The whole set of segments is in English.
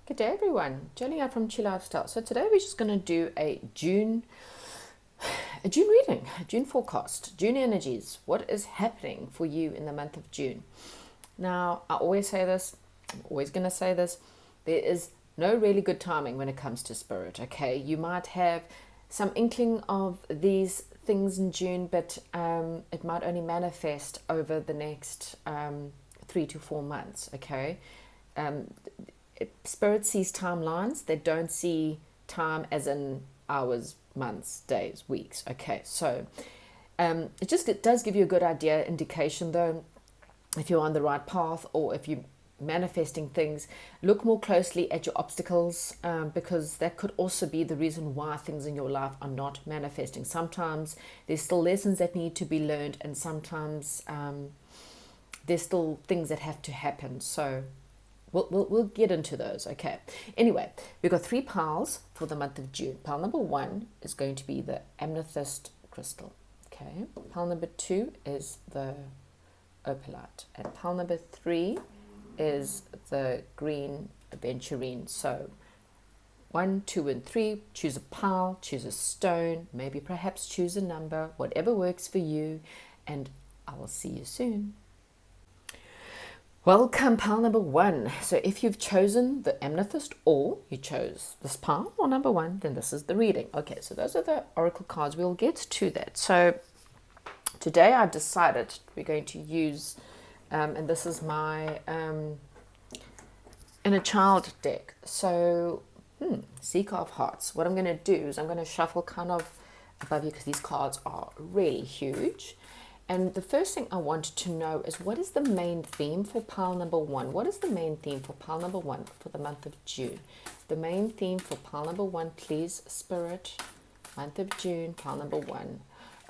Good day, everyone. Jolene Ann from Chill Lifestyle. So today we're just going to do a June reading, a June forecast, June energies. What is happening for you in the month of June? Now, I always say this. I'm always going to say this. There is no really good timing when it comes to spirit. Okay, you might have some inkling of these things in June, but it might only manifest over the next 3 to 4 months. Okay. Um, Spirit sees timelines. They don't see time as in hours, months, days, weeks. Okay, so it does give you a good idea, indication though, if you're on the right path or if you're manifesting things. Look more closely at your obstacles, because that could also be the reason why things in your life are not manifesting. Sometimes there's still lessons that need to be learned, and sometimes there's still things that have to happen. So we'll get into those. Okay. Anyway, we've got 3 piles for the month of June. Pile number 1 is going to be the amethyst crystal. Okay. Pile number 2 is the opalite. And pile number 3 is the green aventurine. So 1, 2, and 3. Choose a pile, choose a stone, maybe perhaps choose a number, whatever works for you. And I will see you soon. Welcome, pile number 1. So if you've chosen the amethyst or you chose this pile or number 1, then this is the reading. Okay, so those are the oracle cards. We'll get to that. So today I decided we're going to use, and this is my inner child deck. So, Seeker of Hearts. What I'm going to do is I'm going to shuffle kind of above you because these cards are really huge. And the first thing I want to know is, what is the main theme for pile number 1? What is the main theme for pile number 1 for the month of June? The main theme for pile number 1, please, Spirit. Month of June, pile number 1.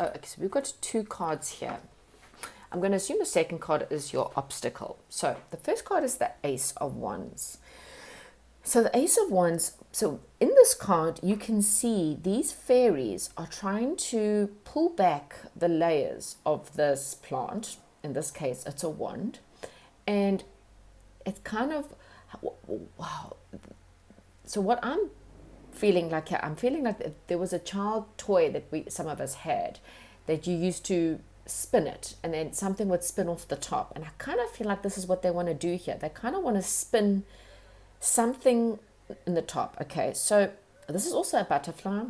Oh, okay, so we've got 2 cards here. I'm going to assume the second card is your obstacle. So the first card is the Ace of Wands. So the Ace of Wands, so in this card, you can see these fairies are trying to pull back the layers of this plant. In this case, it's a wand. And it's kind of, wow. So what I'm feeling like here, I'm feeling like there was a child toy that some of us had, that you used to spin it, and then something would spin off the top. And I kind of feel like this is what they want to do here. They kind of want to spin something in the top. Okay, so this is also a butterfly.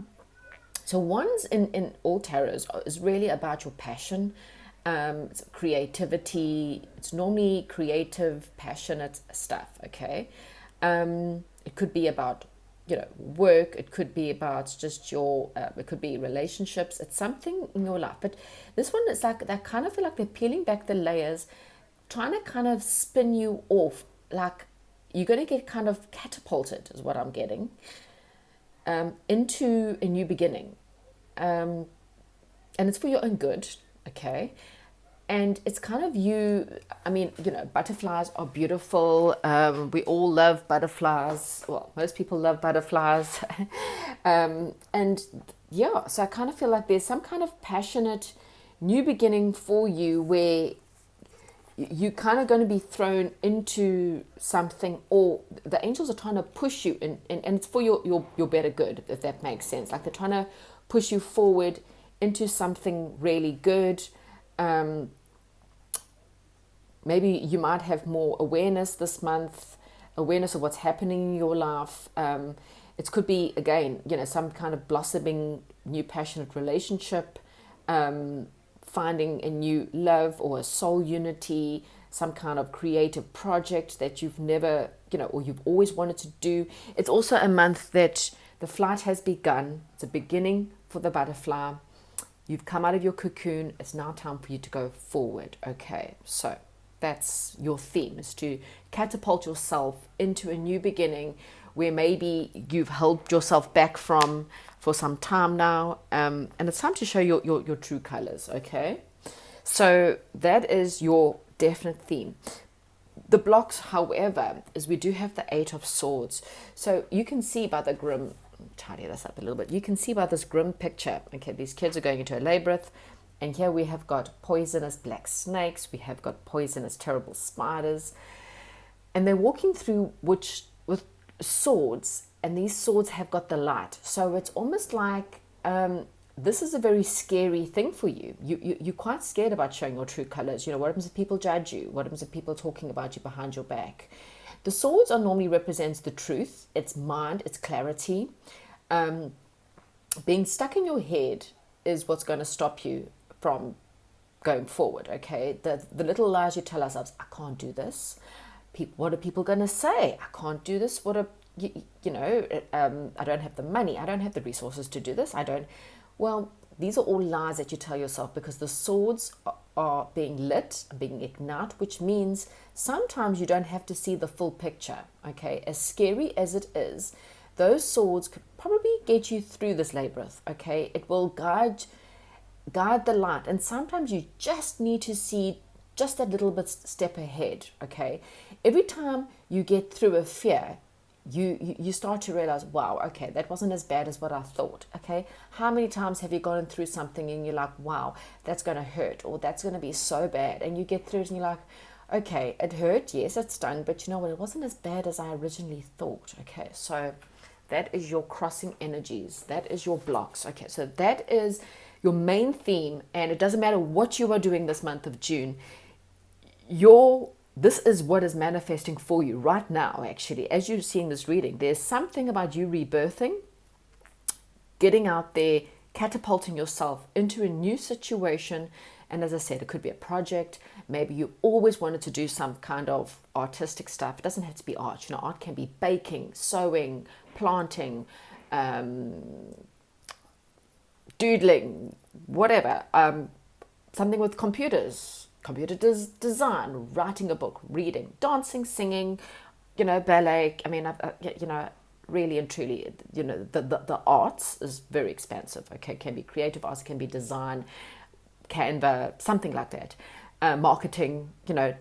So wands in all tarots is really about your passion, it's creativity. It's normally creative, passionate stuff. Okay, it could be about work. It could be about just your. It could be relationships. It's something in your life. But this one is like, they kind of feel like they're peeling back the layers, trying to kind of spin you off, like you're going to get kind of catapulted, is what I'm getting, into a new beginning. And it's for your own good, okay? And it's kind of you, I mean, butterflies are beautiful. We all love butterflies. Well, most people love butterflies. And yeah, so I kind of feel like there's some kind of passionate new beginning for you, where you're kind of going to be thrown into something, or the angels are trying to push you in, and it's for your better good, if that makes sense. Like they're trying to push you forward into something really good. Maybe you might have more awareness this month, awareness of what's happening in your life. It could be, again, some kind of blossoming new passionate relationship, finding a new love or a soul unity, some kind of creative project that you've never, or you've always wanted to do. It's also a month that the flight has begun. It's a beginning for the butterfly. You've come out of your cocoon. It's now time for you to go forward. Okay, so that's your theme, is to catapult yourself into a new beginning where maybe you've held yourself back from for some time now, and it's time to show your true colors. Okay, so that is your definite theme. The blocks, however, is we do have the 8 of Swords. So you can see by the grim, tidy this up a little bit, you can see by this grim picture, okay, these kids are going into a labyrinth, and here we have got poisonous black snakes, we have got poisonous terrible spiders, and they're walking through with swords, and these swords have got the light. So it's almost like this is a very scary thing for you. You're quite scared about showing your true colors. What happens if people judge you? What happens if people talking about you behind your back? The swords are normally represents the truth, it's mind, it's clarity. Being stuck in your head is what's going to stop you from going forward, okay? The little lies you tell ourselves, I can't do this. What are people going to say? I can't do this. I don't have the money. I don't have the resources to do this. Well, these are all lies that you tell yourself, because the swords are being lit, being ignited, which means sometimes you don't have to see the full picture, okay? As scary as it is, those swords could probably get you through this labyrinth, okay? It will guide the light, and sometimes you just need to see just that little bit step ahead, okay? Every time you get through a fear, you start to realize, wow, okay, that wasn't as bad as what I thought, okay? How many times have you gone through something and you're like, wow, that's going to hurt, or that's going to be so bad, and you get through it and you're like, okay, it hurt, yes, it stung, but you know what, it wasn't as bad as I originally thought, okay? So that is your crossing energies, that is your blocks, okay? So that is your main theme, and it doesn't matter what you are doing this month of June, this is what is manifesting for you right now. Actually, as you're seeing this reading, there's something about you rebirthing, getting out there, catapulting yourself into a new situation. And as I said, it could be a project. Maybe you always wanted to do some kind of artistic stuff. It doesn't have to be art. Art can be baking, sewing, planting, doodling, whatever. Something with computers. Computer design, writing a book, reading, dancing, singing, ballet. I mean, really and truly, the arts is very expansive. Okay, can be creative arts, can be design, Canva, something like that. Marketing,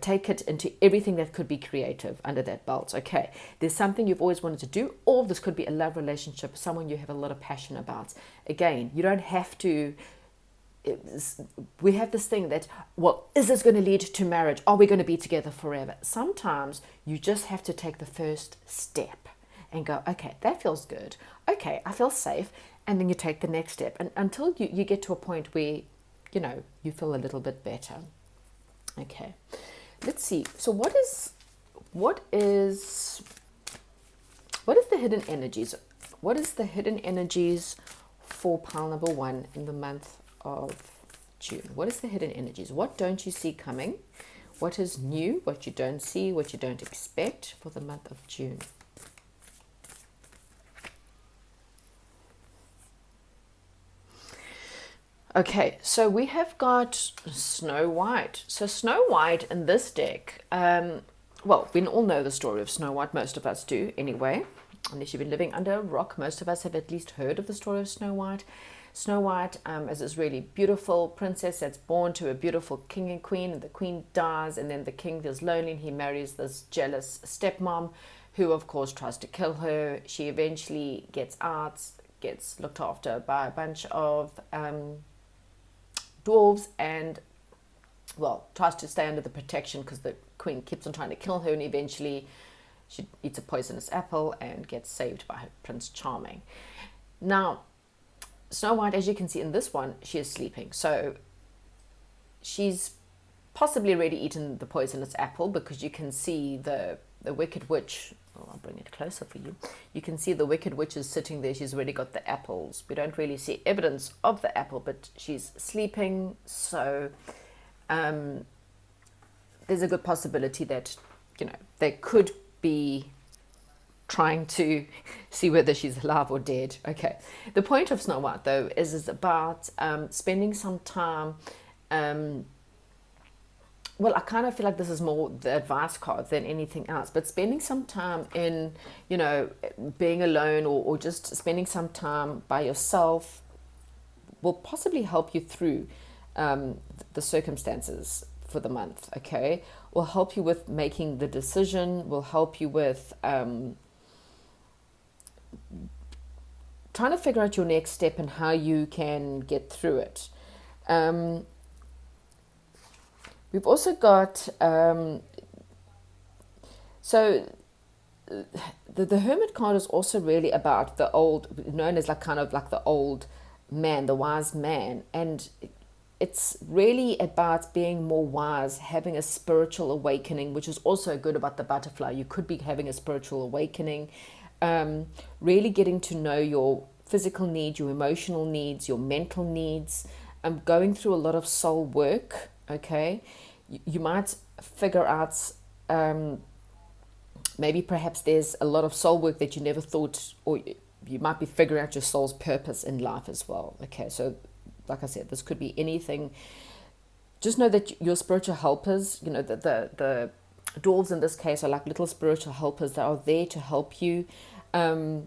take it into everything that could be creative under that belt. Okay, there's something you've always wanted to do, or this could be a love relationship, someone you have a lot of passion about. Again, you don't have to. We have this thing that, well, is this going to lead to marriage? Are we going to be together forever? Sometimes you just have to take the first step and go, okay, that feels good. Okay, I feel safe. And then you take the next step, and until you get to a point where, you feel a little bit better. Okay, let's see. So what is the hidden energies? What is the hidden energies for pile number 1 in the month of June? What is the hidden energies? What don't you see coming? What is new? What you don't see? What you don't expect for the month of June? Okay, so we have got Snow White. So Snow White in this deck, well, we all know the story of Snow White. Most of us do anyway. Unless you've been living under a rock, most of us have at least heard of the story of Snow White. Snow White is this really beautiful princess that's born to a beautiful king and queen, and the queen dies, and then the king feels lonely and he marries this jealous stepmom who of course tries to kill her. She eventually gets out, gets looked after by a bunch of dwarves, and well, tries to stay under the protection because the queen keeps on trying to kill her, and eventually she eats a poisonous apple and gets saved by Prince Charming. Now Snow White, as you can see in this one, she is sleeping. So she's possibly already eaten the poisonous apple, because you can see the Wicked Witch. Oh, I'll bring it closer for you. You can see the Wicked Witch is sitting there. She's already got the apples. We don't really see evidence of the apple, but she's sleeping. So there's a good possibility that, they could be trying to see whether she's alive or dead. Okay. The point of Snow White, though, is about spending some time. Well, I kind of feel like this is more the advice card than anything else, but spending some time in, being alone, or just spending some time by yourself will possibly help you through the circumstances for the month, okay? Will help you with making the decision, will help you with trying to figure out your next step and how you can get through it. We've also got, so the Hermit card is also really about the old, known as like kind of like the old man, the wise man. And it's really about being more wise, having a spiritual awakening, which is also good about the butterfly. You could be having a spiritual awakening, really getting to know your physical needs, your emotional needs, your mental needs. Going through a lot of soul work. Okay, you might figure out maybe perhaps there's a lot of soul work that you never thought, or you might be figuring out your soul's purpose in life as well. Okay, so like I said, this could be anything. Just know that your spiritual helpers, the dwarves in this case are like little spiritual helpers that are there to help you, to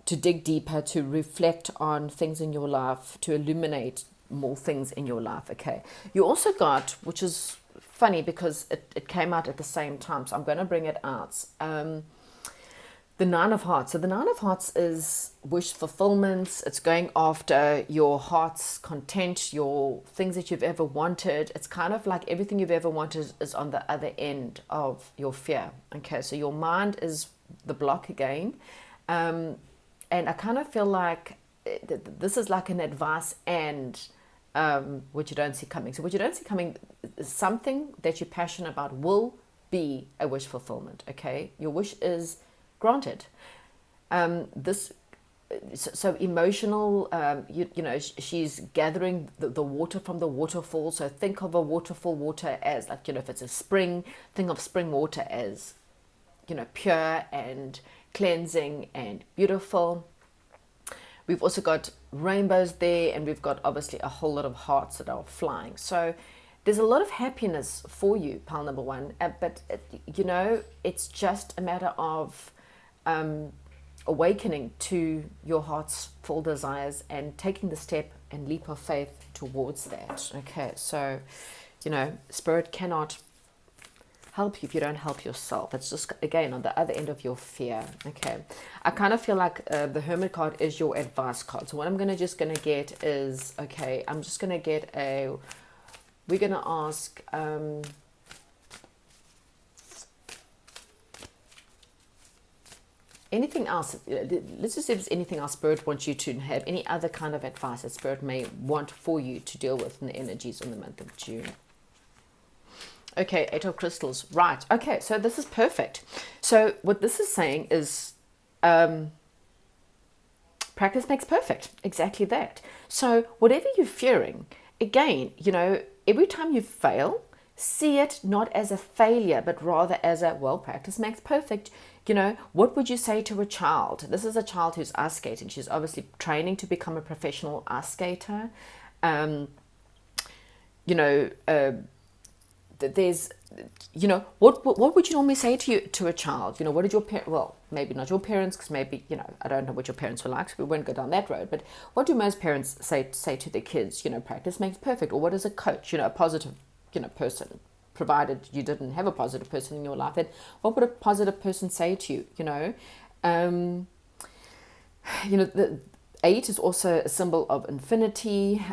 dig deeper, to reflect on things in your life, to illuminate more things in your life. Okay, you also got, which is funny because it came out at the same time, so I'm going to bring it out, the Nine of Hearts. So the Nine of Hearts is wish fulfillment. It's going after your heart's content, your things that you've ever wanted. It's kind of like everything you've ever wanted is on the other end of your fear. Okay, so your mind is the block again. And I kind of feel like this is like an advice and what you don't see coming. So what you don't see coming is something that you're passionate about will be a wish fulfillment. Okay, your wish is granted. This so emotional. She's gathering the water from the waterfall. So think of a waterfall water as like, if it's a spring, think of spring water as pure and cleansing and beautiful. We've also got rainbows there, and we've got obviously a whole lot of hearts that are flying. So there's a lot of happiness for you, pile number one. But it's just a matter of awakening to your heart's full desires and taking the step and leap of faith towards that. Okay, so Spirit cannot help you if you don't help yourself. It's just, again, on the other end of your fear. Okay, I kind of feel like the Hermit card is your advice card. So what I'm just gonna get is, okay, I'm just gonna get we're gonna ask anything else. Let's just see if there's anything else Spirit wants you to have, any other kind of advice that Spirit may want for you to deal with in the energies in the month of June. Okay, 8 of Crystals. Right. Okay, so this is perfect. So what this is saying is practice makes perfect. Exactly that. So whatever you're fearing, again, every time you fail, see it not as a failure, but rather as practice makes perfect. What would you say to a child? This is a child who's ice skating. She's obviously training to become a professional ice skater. There's, what would you normally say to a child? What did your parents, well, maybe not your parents, because maybe, I don't know what your parents were like, so we won't go down that road, but what do most parents say to their kids? Practice makes perfect. Or what is a coach, a positive, person, provided you didn't have a positive person in your life, then what would a positive person say to you? The 8 is also a symbol of infinity.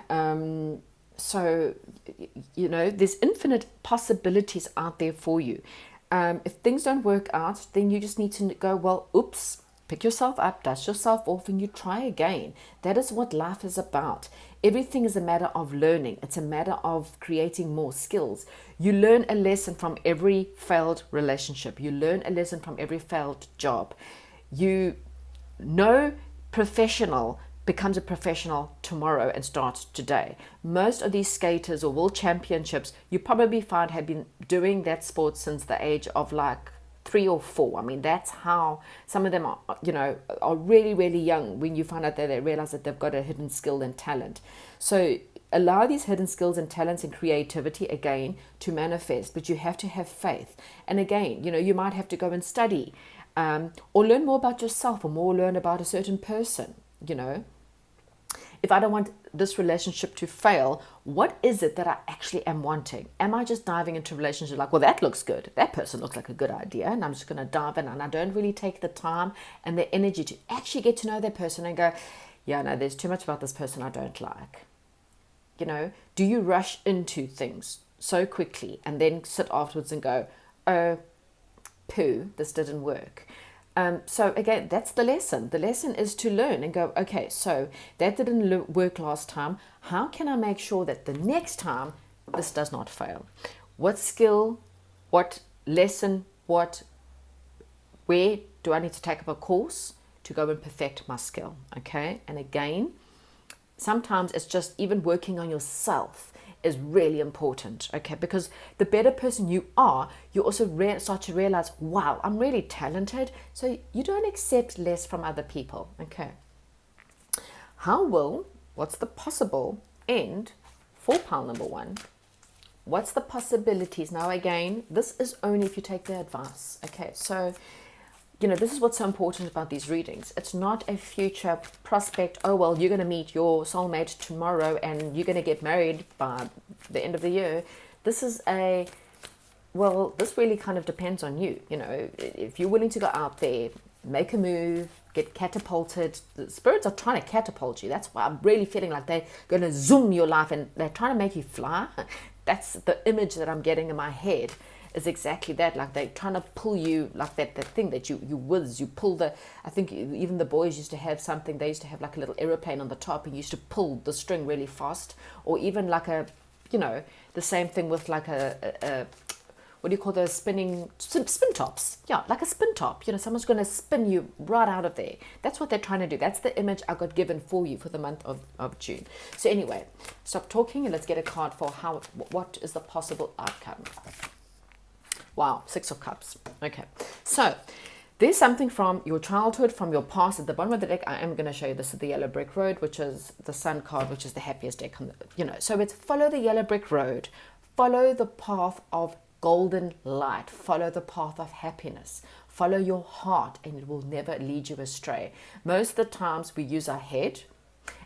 So, there's infinite possibilities out there for you. If things don't work out, then you just need to go, oops, pick yourself up, dust yourself off, and you try again. That is what life is about. Everything is a matter of learning. It's a matter of creating more skills. You learn a lesson from every failed relationship. You learn a lesson from every failed job. No professional becomes a professional tomorrow and starts today. Most of these skaters or world championships, you probably find, have been doing that sport since the age of like 3 or 4. I mean, that's how some of them are really, really young when you find out that they realize that they've got a hidden skill and talent. So allow these hidden skills and talents and creativity again to manifest, but you have to have faith. And again, you might have to go and study or learn more about yourself, or learn about a certain person. If I don't want this relationship to fail, what is it that I actually am wanting? Am I just diving into a relationship like, that looks good, that person looks like a good idea, and I'm just going to dive in, and I don't really take the time and the energy to actually get to know that person and go, yeah, no, there's too much about this person I don't like. Do you rush into things so quickly and then sit afterwards and go, oh, poo, this didn't work. So again, that's the lesson. The lesson is to learn and go, okay, so that didn't work last time. How can I make sure that the next time this does not fail? What skill, what lesson, where do I need to take up a course to go and perfect my skill? Okay, and again, sometimes it's just even working on yourself is really important, okay? Because the better person you are, you also start to realize, wow, I'm really talented. So you don't accept less from other people, okay? What's the possible end for pile number 1? What's the possibilities? Now, again, this is only if you take the advice, okay? So, this is what's so important about these readings. It's not a future prospect, oh, well, you're going to meet your soulmate tomorrow and you're going to get married by the end of the year. This is this really kind of depends on you. If you're willing to go out there, make a move, get catapulted. The spirits are trying to catapult you. That's why I'm really feeling like they're going to zoom your life and they're trying to make you fly. That's the image that I'm getting in my head. Is exactly that, like they're trying to pull you, like that thing that you whiz, you pull I think even the boys used to have something, they used to have like a little aeroplane on the top and you used to pull the string really fast, or even like the same thing with like a what do you call those spin tops? Yeah, like a spin top. Someone's going to spin you right out of there. That's what they're trying to do. That's the image I got given for you for the month of June. So anyway, stop talking and let's get a card for what is the possible outcome. Wow, 6 of Cups. Okay, so there's something from your childhood, from your past. At the bottom of the deck, I am going to show you this is the Yellow Brick Road, which is the Sun card, which is the happiest deck. So it's follow the Yellow Brick Road. Follow the path of golden light. Follow the path of happiness. Follow your heart, and it will never lead you astray. Most of the times we use our head,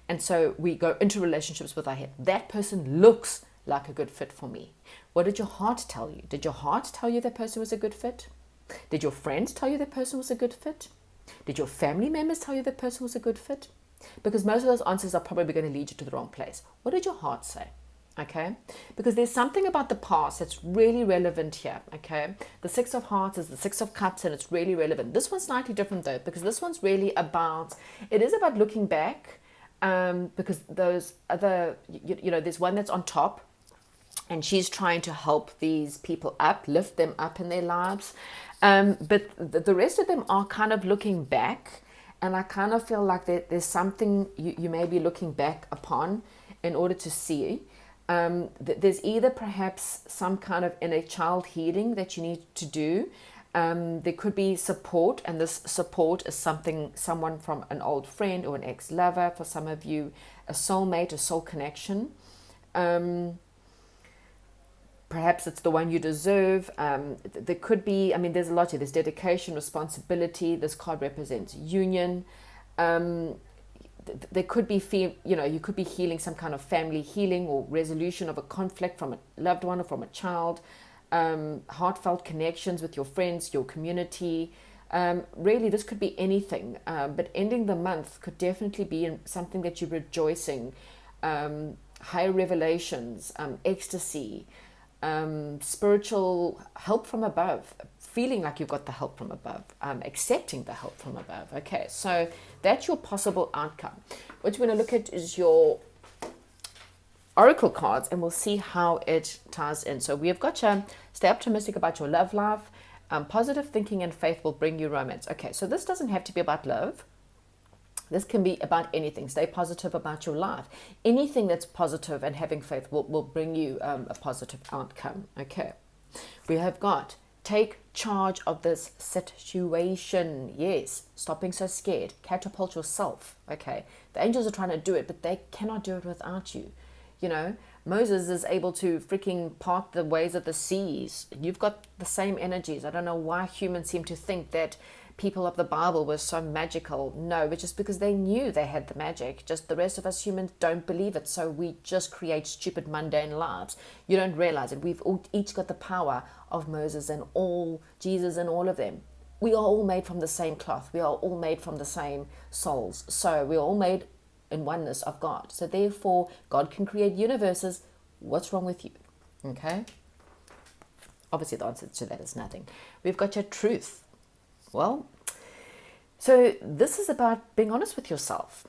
and so we go into relationships with our head. That person looks like a good fit for me. What did your heart tell you? Did your heart tell you that person was a good fit? Did your friends tell you that person was a good fit? Did your family members tell you that person was a good fit? Because most of those answers are probably going to lead you to the wrong place. What did your heart say? Okay? Because there's something about the past that's really relevant here. Okay? The 6 of Hearts is the 6 of Cups, and it's really relevant. This one's slightly different though, because this one's really about looking back, because those other, there's one that's on top, and she's trying to help these people up, lift them up in their lives. But the rest of them are kind of looking back. And I kind of feel like there's something you may be looking back upon in order to see. There's either perhaps some kind of inner child healing that you need to do. There could be support, and this support is someone from an old friend or an ex-lover. For some of you, a soulmate, a soul connection. Perhaps it's the one you deserve. There could be, there's a lot here. There's dedication, responsibility. This card represents union. There could be, you could be healing some kind of family healing or resolution of a conflict from a loved one or from a child. Heartfelt connections with your friends, your community. Really, this could be anything. But ending the month could definitely be something that you're rejoicing. Higher revelations, ecstasy. Spiritual help from above, feeling like you've got the help from above, accepting the help from above. Okay, so that's your possible outcome. What you're going to look at is your oracle cards, and we'll see how it ties in. So we have got you, stay optimistic about your love life. Positive thinking and faith will bring you romance. Okay, so this doesn't have to be about love. This can be about anything. Stay positive about your life. Anything that's positive and having faith will bring you a positive outcome. Okay. We have got take charge of this situation. Yes. Stop being so scared. Catapult yourself. Okay. The angels are trying to do it, but they cannot do it without you. Moses is able to freaking part the waves of the seas. You've got the same energies. I don't know why humans seem to think that people of the Bible were so magical. No, but just because they knew they had the magic. Just the rest of us humans don't believe it. So we just create stupid, mundane lives. You don't realize it. We've each got the power of Moses and Jesus and all of them. We are all made from the same cloth. We are all made from the same souls. So we're all made in oneness of God. So therefore, God can create universes. What's wrong with you? Okay? Obviously, the answer to that is nothing. We've got your truth. Well, so this is about being honest with yourself.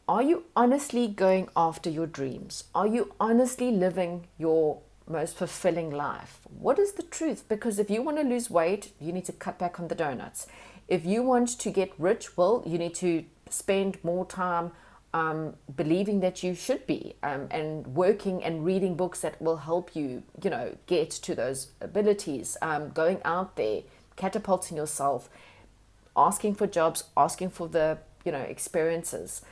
Are you honestly going after your dreams? Are you honestly living your most fulfilling life? What is the truth? Because if you want to lose weight, you need to cut back on the donuts. If you want to get rich, well, you need to spend more time believing that you should be, and working and reading books that will help you, get to those abilities, going out there, catapulting yourself, asking for jobs, asking for the, experiences.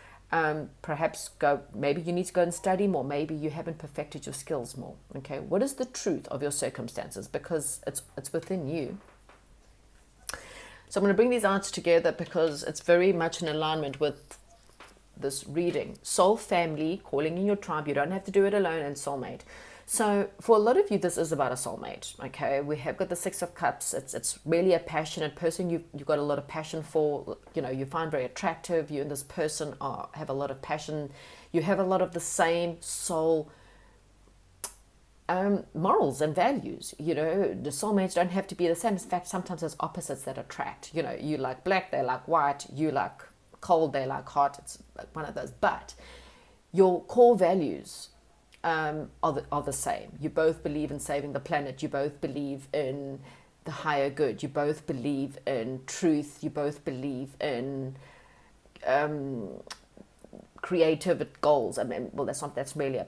Perhaps maybe you need to go and study more. Maybe you haven't perfected your skills more. Okay, what is the truth of your circumstances? Because it's within you. So I'm going to bring these arts together because it's very much in alignment with this reading. Soul family, calling in your tribe. You don't have to do it alone, and soulmate. So for a lot of you, this is about a soulmate. Okay, we have got the Six of Cups. It's really a passionate person. You've got a lot of passion for. You find very attractive. You and this person have a lot of passion. You have a lot of the same soul morals and values. The soulmates don't have to be the same. In fact, sometimes there's opposites that attract. You like black, they like white. You like cold, they like hot. It's like one of those. But your core values are the same. You both believe in saving the planet. You both believe in the higher good. You both believe in truth. You both believe in creative goals. That's really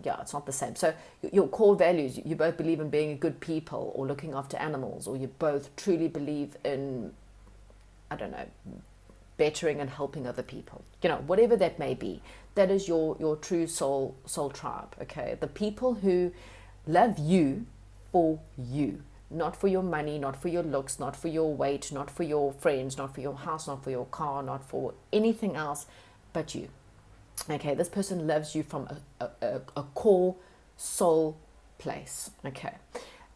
it's not the same. So your core values, you both believe in being good people or looking after animals, or you both truly believe in, bettering and helping other people. Whatever that may be, that is your true soul tribe. Okay, the people who love you for you, not for your money, not for your looks, not for your weight, not for your friends, not for your house, not for your car, not for anything else but you. Okay, this person loves you from a core soul place. Okay.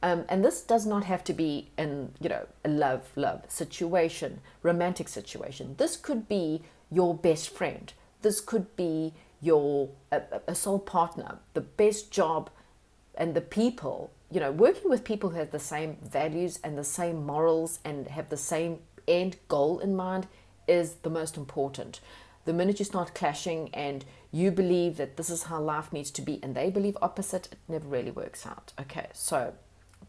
And this does not have to be in, a love situation, romantic situation. This could be your best friend. This could be your a soul partner, the best job, and the people, working with people who have the same values and the same morals and have the same end goal in mind is the most important. The minute you start clashing and you believe that this is how life needs to be and they believe opposite, it never really works out. Okay, so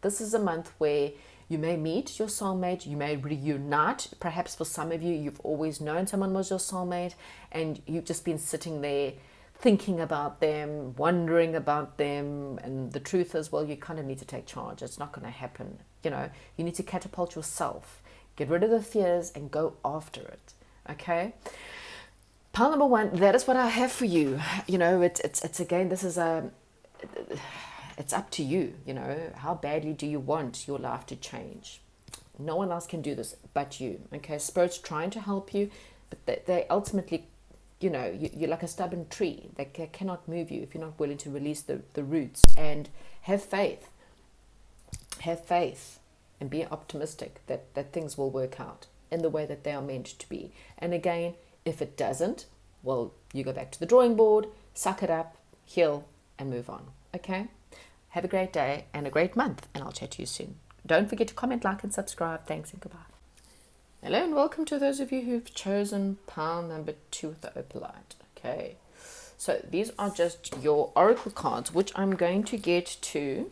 this is a month where you may meet your soulmate, you may reunite. Perhaps for some of you, you've always known someone was your soulmate and you've just been sitting there thinking about them, wondering about them. And the truth is, well, you kind of need to take charge. It's not going to happen. You need to catapult yourself, get rid of the fears and go after it. Okay? Pile number 1, that is what I have for you. It's again, this is it's up to you. How badly do you want your life to change? No one else can do this but you. Okay, Spirit's trying to help you, but they ultimately, you're like a stubborn tree. They cannot move you if you're not willing to release the roots and have faith. Have faith and be optimistic that things will work out in the way that they are meant to be. And again, if it doesn't, well, you go back to the drawing board, suck it up, heal, and move on. Okay? Have a great day and a great month, and I'll chat to you soon. Don't forget to comment, like, and subscribe. Thanks and goodbye. Hello, and welcome to those of you who've chosen pile number 2 with the opalite. Okay, so these are just your oracle cards, which I'm going to get to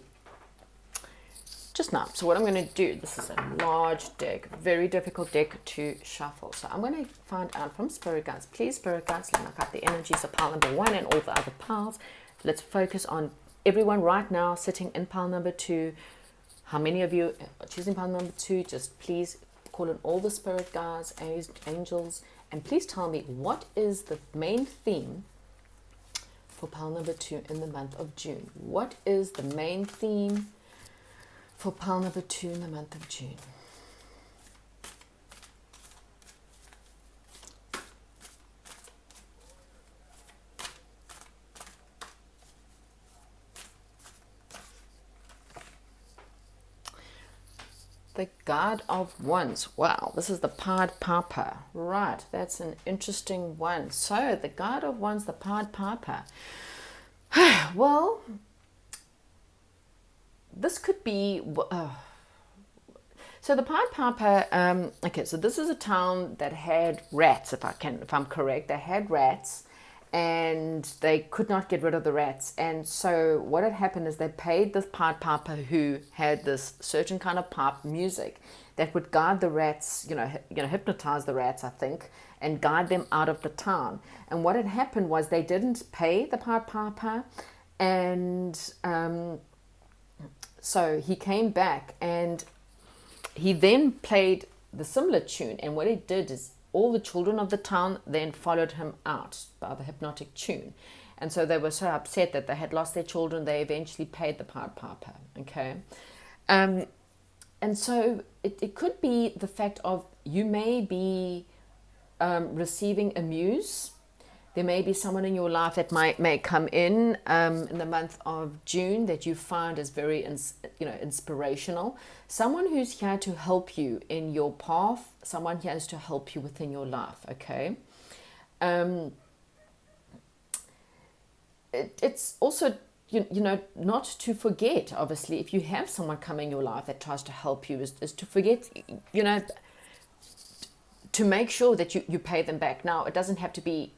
just now. So what I'm going to do, this is a large deck, very difficult deck to shuffle. So I'm going to find out from Spirit Guides. Please, Spirit Guides, let me knock out the energies of pile number 1 and all the other piles. Let's focus on everyone right now sitting in pile number 2. How many of you are choosing pile number 2? Just please call in all the Spirit Guides, angels, and please tell me what is the main theme for pile number 2 in the month of June. What is the main theme for pile number 2 in the month of June? The God of Wands. Wow, this is the Pied Piper. Right, that's an interesting one. So, the God of Wands, the Pied Piper. Well, this could be. So the Pied Piper. Okay, so this is a town that had rats. If I'm correct, they had rats, and they could not get rid of the rats. And so what had happened is they paid this Pied Piper who had this certain kind of pipe music that would guide the rats, hypnotize the rats, I think, and guide them out of the town. And what had happened was they didn't pay the Pied Piper, and so he came back and he then played the similar tune. And what he did is all the children of the town then followed him out by the hypnotic tune. And so they were so upset that they had lost their children, they eventually paid the Pied Piper. Okay. And so it could be the fact of you may be receiving a muse. There may be someone in your life that may come in the month of June that you find is very inspirational. Someone who's here to help you in your path. Someone here is to help you within your life. Okay. It's also not to forget, obviously, if you have someone come in your life that tries to help you, is to forget, to make sure that you pay them back. Now, it doesn't have to be,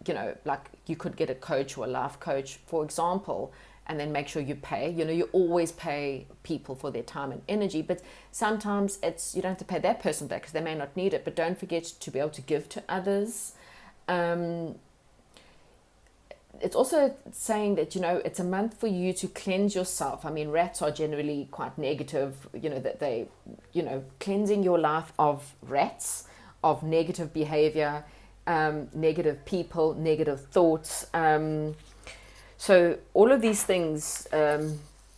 like you could get a coach or a life coach, for example, and then make sure you pay. You always pay people for their time and energy, but sometimes you don't have to pay that person back because they may not need it, but don't forget to be able to give to others. It's also saying that, it's a month for you to cleanse yourself. I mean, rats are generally quite negative, that they, cleansing your life of rats, of negative behavior, negative people, negative thoughts. So all of these things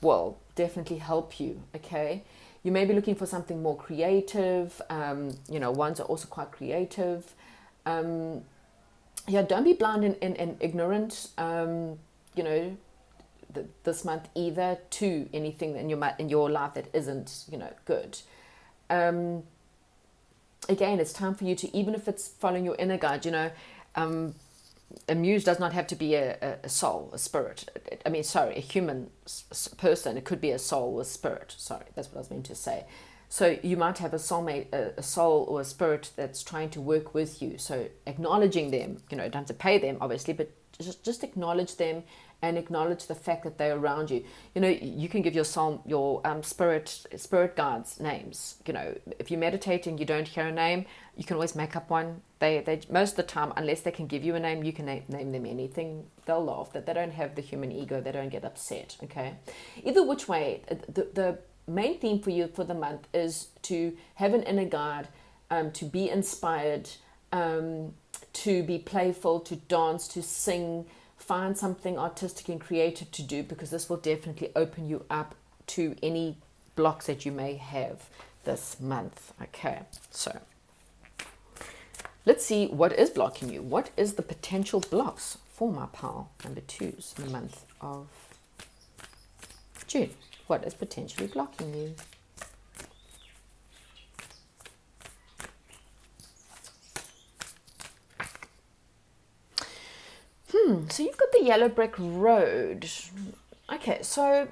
will definitely help you, okay? You may be looking for something more creative. Ones are also quite creative. Don't be blind and ignorant, this month either, to anything in your life that isn't, good. Again, it's time for you to, even if it's following your inner guide, a muse does not have to be a soul, a spirit. A human person. It could be a soul or a spirit. Sorry, that's what I was meant to say. So you might have a soulmate, a soul or a spirit that's trying to work with you. So acknowledging them, don't have to pay them, obviously, but just acknowledge them and acknowledge the fact that they're around you. You can give your soul, your spirit guides names. If you're meditating, you don't hear a name, you can always make up one. They most of the time, unless they can give you a name, you can name them anything. They'll laugh. That they don't have the human ego. They don't get upset. Okay. Either which way, the main theme for you for the month is to have an inner guide, to be inspired, to be playful, to dance, to sing, find something artistic and creative to do, because this will definitely open you up to any blocks that you may have this month. Okay, so let's see what is blocking you. What is the potential blocks for my pile number twos in the month of June? What is potentially blocking you? So you've got the yellow brick road. Okay, so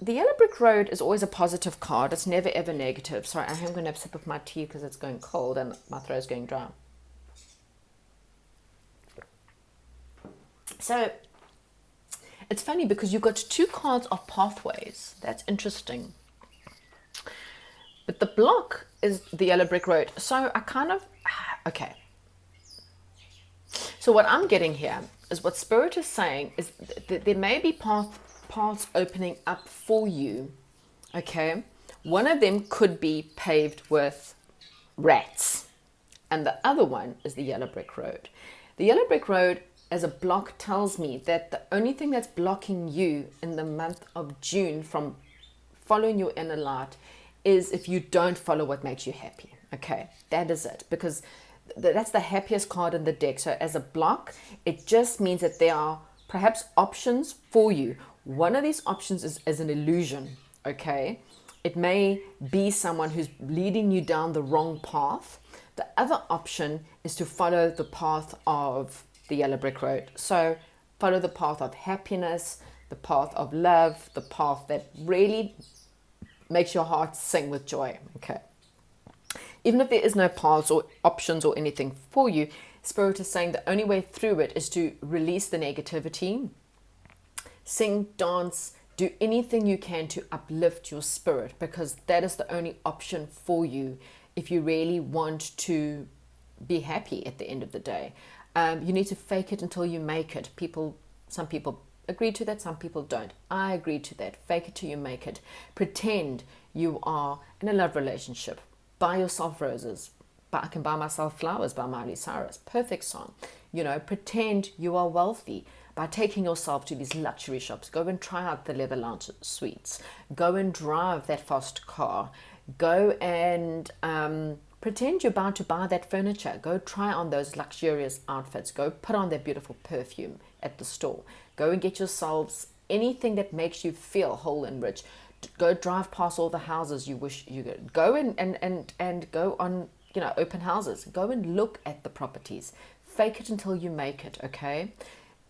the yellow brick road is always a positive card. It's never ever negative. Sorry, I am going to have a sip of my tea because it's going cold and my throat's going dry. So it's funny because you've got two cards of pathways. That's interesting. But the block is the yellow brick road. So okay. So what I'm getting here is what Spirit is saying is that there may be paths opening up for you. Okay. One of them could be paved with rats. And the other one is the yellow brick road. The yellow brick road as a block tells me that the only thing that's blocking you in the month of June from following your inner light is if you don't follow what makes you happy. Okay, that is it. Because that's the happiest card in the deck. So as a block, it just means that there are perhaps options for you. One of these options is an illusion. Okay, it may be someone who's leading you down the wrong path. The other option is to follow the path of the yellow brick road. So follow the path of happiness, the path of love, the path that really makes your heart sing with joy. Okay. Even if there is no paths or options or anything for you, Spirit is saying the only way through it is to release the negativity, sing, dance, do anything you can to uplift your spirit, because that is the only option for you if you really want to be happy at the end of the day. You need to fake it until you make it. Some people agree to that, some people don't. I agree to that. Fake it till you make it. Pretend you are in a love relationship. Buy yourself roses. I Can Buy Myself Flowers by Miley Cyrus. Perfect song. Pretend you are wealthy by taking yourself to these luxury shops. Go and try out the leather lounge suites. Go and drive that fast car. Go and pretend you're about to buy that furniture. Go try on those luxurious outfits. Go put on that beautiful perfume at the store. Go and get yourselves anything that makes you feel whole and rich. Go drive past all the houses you wish you could. Go and go on, open houses. Go and look at the properties. Fake it until you make it, okay?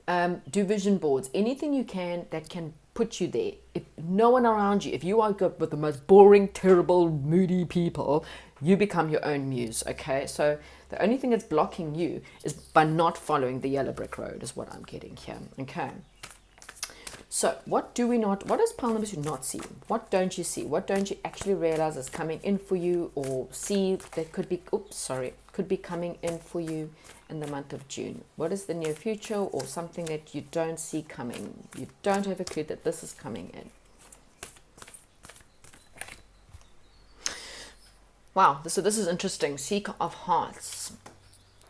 Do vision boards. Anything you can that can put you there. If no one around you, if you are good with the most boring, terrible, moody people, you become your own muse, okay? So the only thing that's blocking you is by not following the yellow brick road, is what I'm getting here, okay? So what does pile number 2 not see? What don't you see? What don't you actually realize is coming in for you, or see that could be coming in for you in the month of June? What is the near future, or something that you don't see coming? You don't have a clue that this is coming in. Wow, so this is interesting. Seeker of Hearts.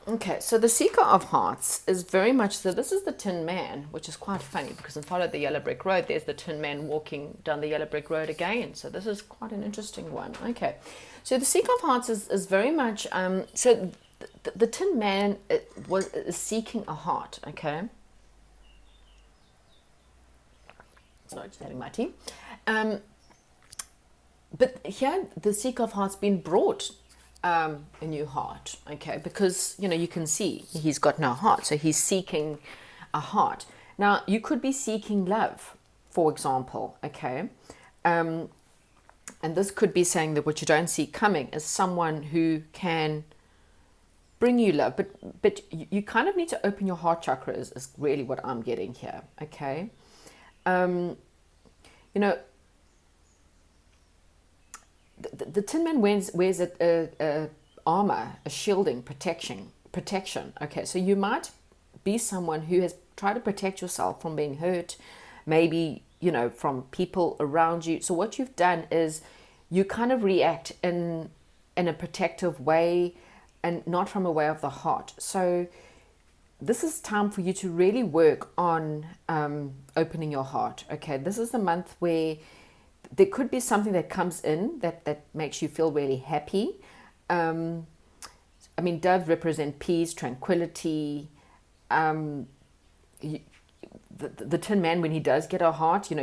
Okay, so the Seeker of Hearts is very much so. This is the Tin Man, which is quite funny because in Follow the Yellow Brick Road, there's the Tin Man walking down the Yellow Brick Road again. So this is quite an interesting one. Okay, so the Seeker of Hearts is very much, so the Tin Man is seeking a heart, okay? Sorry, just having my tea. But here, the Seeker of Heart's been brought a new heart, okay, because you can see he's got no heart, so he's seeking a heart. Now you could be seeking love, for example, okay, and this could be saying that what you don't see coming is someone who can bring you love, but you kind of need to open your heart chakra is really what I'm getting here, okay. The Tin Man wears a armor, a shielding, protection. Okay, so you might be someone who has tried to protect yourself from being hurt, maybe from people around you. So what you've done is you kind of react in a protective way, and not from a way of the heart. So this is time for you to really work on opening your heart. Okay, this is the month where there could be something that comes in that makes you feel really happy. Doves represent peace, tranquility. The Tin Man, when he does get a heart, he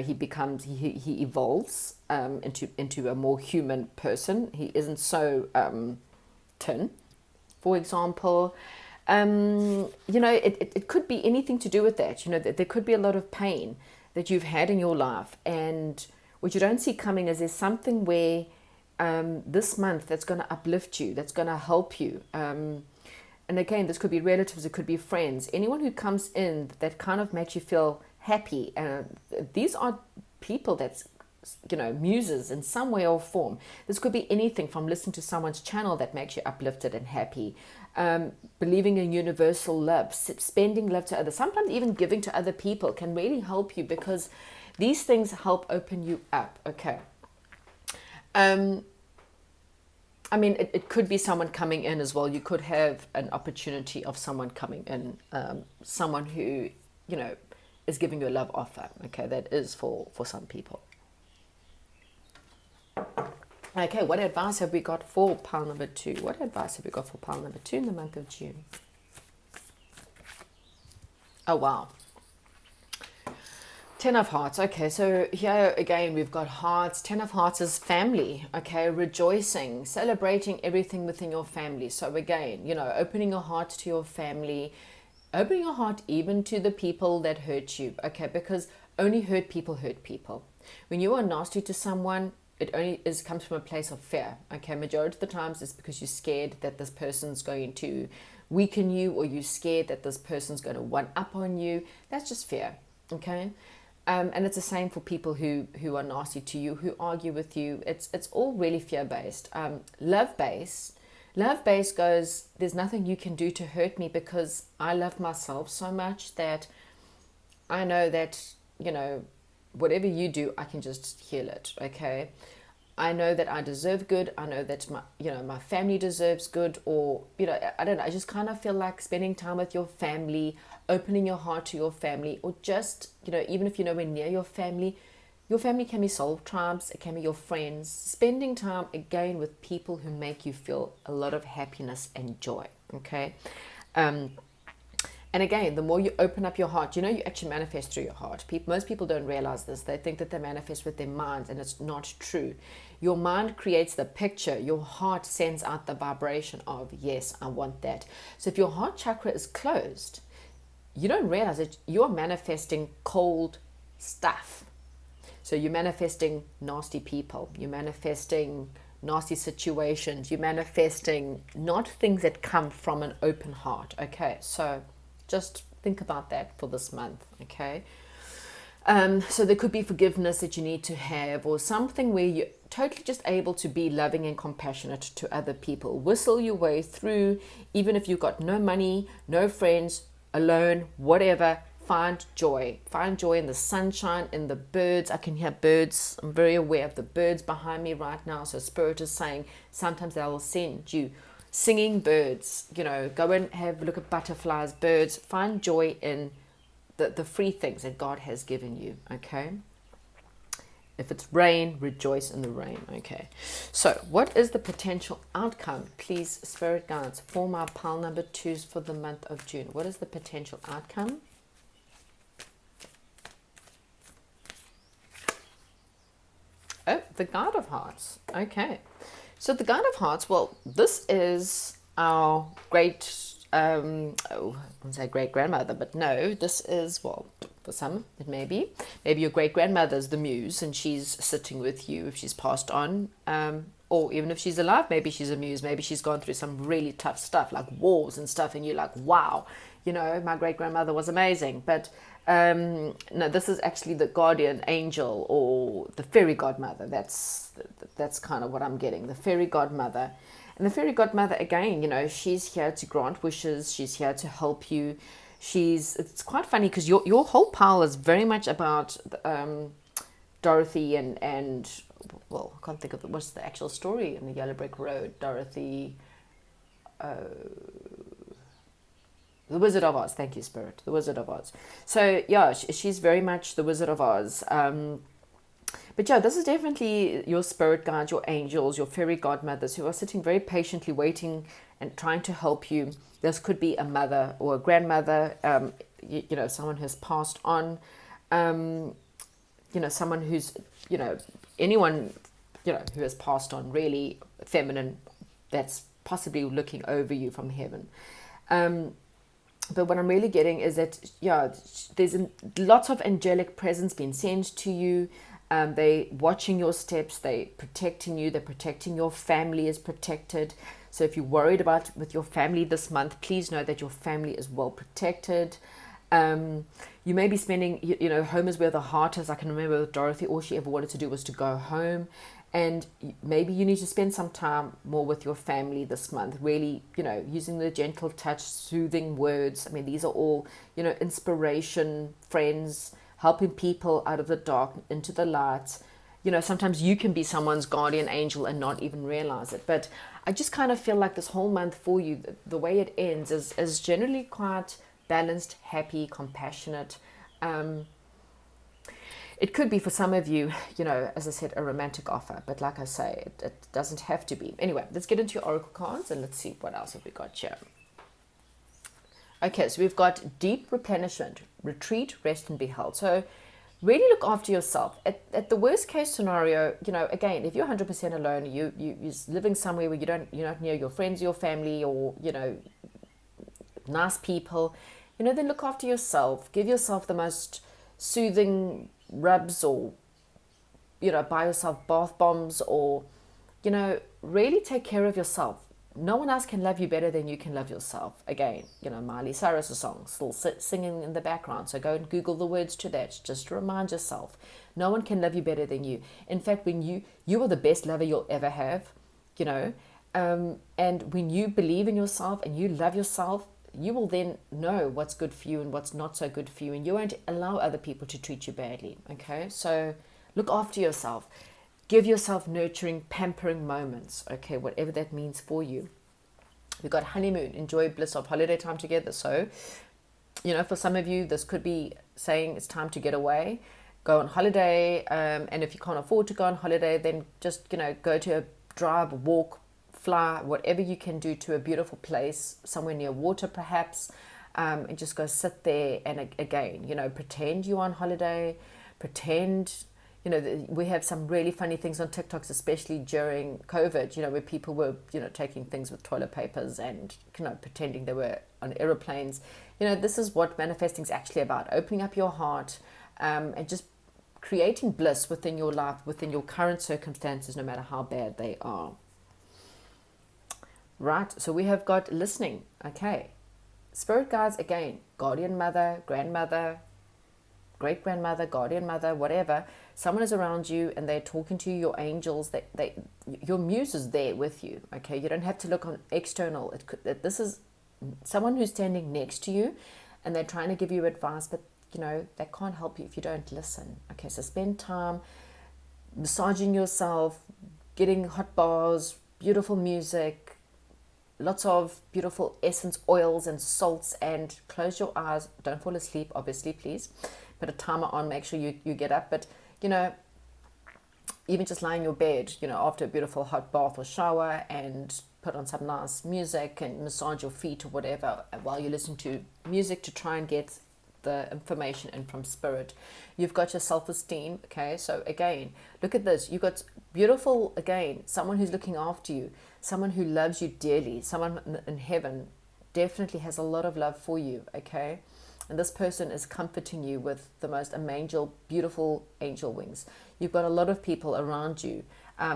evolves into a more human person. He isn't so tin, for example. It could be anything to do with that. There could be a lot of pain that you've had in your life, and what you don't see coming is there's something where this month that's going to uplift you, that's going to help you. And again, this could be relatives, it could be friends, anyone who comes in that kind of makes you feel happy. These are people that's, muses in some way or form. This could be anything from listening to someone's channel that makes you uplifted and happy. Believing in universal love, spending love to others, sometimes even giving to other people can really help you, because these things help open you up, okay? It could be someone coming in as well. You could have an opportunity of someone coming in, someone who, is giving you a love offer, okay? That is for some people. Okay, what advice have we got for pile number 2? What advice have we got for pile number 2 in the month of June? Oh, wow. 10 of Hearts. Okay, so here again we've got hearts. 10 of Hearts is family, okay, rejoicing, celebrating everything within your family. So again, opening your heart to your family, opening your heart even to the people that hurt you, okay, because only hurt people hurt people. When you are nasty to someone, it only comes from a place of fear. Okay, majority of the times it's because you're scared that this person's going to weaken you, or you're scared that this person's going to one up on you. That's just fear. Okay. And it's the same for people who are nasty to you, who argue with you. It's all really fear based. Love based goes, there's nothing you can do to hurt me, because I love myself so much that I know that, whatever you do, I can just heal it. Okay. I know that I deserve good. I know that my family deserves good, or, I don't know. I just kind of feel like spending time with your family, opening your heart to your family, or just, even if you're nowhere near your family can be soul tribes, it can be your friends, spending time again with people who make you feel a lot of happiness and joy. Okay. And again, the more you open up your heart, you actually manifest through your heart. Most people don't realize this. They think that they manifest with their minds, and it's not true. Your mind creates the picture. Your heart sends out the vibration of, yes, I want that. So if your heart chakra is closed, you don't realize it. You're manifesting cold stuff. So you're manifesting nasty people. You're manifesting nasty situations. You're manifesting not things that come from an open heart. Okay, so just think about that for this month, okay? So there could be forgiveness that you need to have, or something where you're totally just able to be loving and compassionate to other people. Whistle your way through, even if you've got no money, no friends, alone, whatever. Find joy. Find joy in the sunshine, in the birds. I can hear birds. I'm very aware of the birds behind me right now. So Spirit is saying sometimes they will send you singing birds. Go and have a look at butterflies, birds. Find joy in the free things that God has given you. Okay. If it's rain, rejoice in the rain. Okay. So what is the potential outcome? Please, Spirit guides, for my pile number 2s for the month of June. What is the potential outcome? Oh, the Guide of Hearts. Okay. So the Guide of Hearts, well, this is our great, I wouldn't say great grandmother, but no, this is, well, for some, it may be. Maybe your great grandmother's the muse, and she's sitting with you if she's passed on. Or even if she's alive, maybe she's a muse. Maybe she's gone through some really tough stuff, like wars and stuff, and you're like, wow, my great grandmother was amazing. But no, this is actually the guardian angel, or the fairy godmother. That's kind of what I'm getting. The fairy godmother. And the fairy godmother, again, she's here to grant wishes. She's here to help you. It's quite funny because your whole pile is very much about Dorothy and well, I can't think of what's the actual story in the Yellow Brick Road. Dorothy, the Wizard of Oz. Thank you, Spirit. The Wizard of Oz. So yeah, she's very much the Wizard of Oz. But yeah, this is definitely your spirit guides, your angels, your fairy godmothers who are sitting very patiently waiting and trying to help you. This could be a mother or a grandmother, someone who's passed on, someone who's, anyone, who has passed on, really feminine, that's possibly looking over you from heaven. But what I'm really getting is that, there's lots of angelic presence being sent to you. They watching your steps, they protecting you, they're protecting your family is protected. So if you're worried about with your family this month, please know that your family is well protected. You may be spending, home is where the heart is. I can remember with Dorothy, all she ever wanted to do was to go home. And maybe you need to spend some time more with your family this month, really, using the gentle touch, soothing words. I mean, these are all, inspiration, friends, helping people out of the dark into the light. Sometimes you can be someone's guardian angel and not even realize it. But I just kind of feel like this whole month for you, the way it ends is generally quite balanced, happy, compassionate. It could be for some of you, as I said, a romantic offer. But like I say, it doesn't have to be. Anyway, let's get into your oracle cards and let's see what else have we got here. Okay, so we've got deep replenishment, retreat, rest, and be held. So really look after yourself. At the worst case scenario, again, if you're 100% alone, you're living somewhere where you're not near your friends, your family, or, nice people, then look after yourself. Give yourself the most soothing rubs or buy yourself bath bombs, or, really take care of yourself. No one else can love you better than you can love yourself. Again, Miley Cyrus's song still singing in the background. So go and Google the words to that. Just remind yourself, no one can love you better than you. In fact, when you are the best lover you'll ever have, and when you believe in yourself and you love yourself, you will then know what's good for you and what's not so good for you, and you won't allow other people to treat you badly. Okay, so look after yourself. Give yourself nurturing, pampering moments, okay, whatever that means for you. We've got honeymoon, enjoy bliss of holiday time together. So, for some of you, this could be saying it's time to get away, go on holiday, and if you can't afford to go on holiday, then just, go to a drive, walk, fly, whatever you can do to a beautiful place, somewhere near water perhaps, and just go sit there and again, pretend you're on holiday, pretend. We have some really funny things on TikToks, especially during COVID, where people were, taking things with toilet papers and, pretending they were on aeroplanes. This is what manifesting is actually about, opening up your heart, and just creating bliss within your life, within your current circumstances, no matter how bad they are. Right, so we have got listening, okay. Spirit guides, again, guardian mother, grandmother, great-grandmother, guardian mother, whatever. Someone is around you and they're talking to you, your angels, your muse is there with you, okay? You don't have to look on external. This is someone who's standing next to you and they're trying to give you advice, but, they can't help you if you don't listen, okay? So spend time massaging yourself, getting hot bars, beautiful music, lots of beautiful essence oils and salts, and close your eyes. Don't fall asleep, obviously, please. Put a timer on, make sure you get up. But, even just lying in your bed, after a beautiful hot bath or shower, and put on some nice music and massage your feet or whatever while you listen to music to try and get the information in from spirit. You've got your self-esteem, okay? So again, look at this. You've got beautiful, again, someone who's looking after you, someone who loves you dearly, someone in heaven definitely has a lot of love for you, okay? And this person is comforting you with the most beautiful angel wings. You've got a lot of people around you.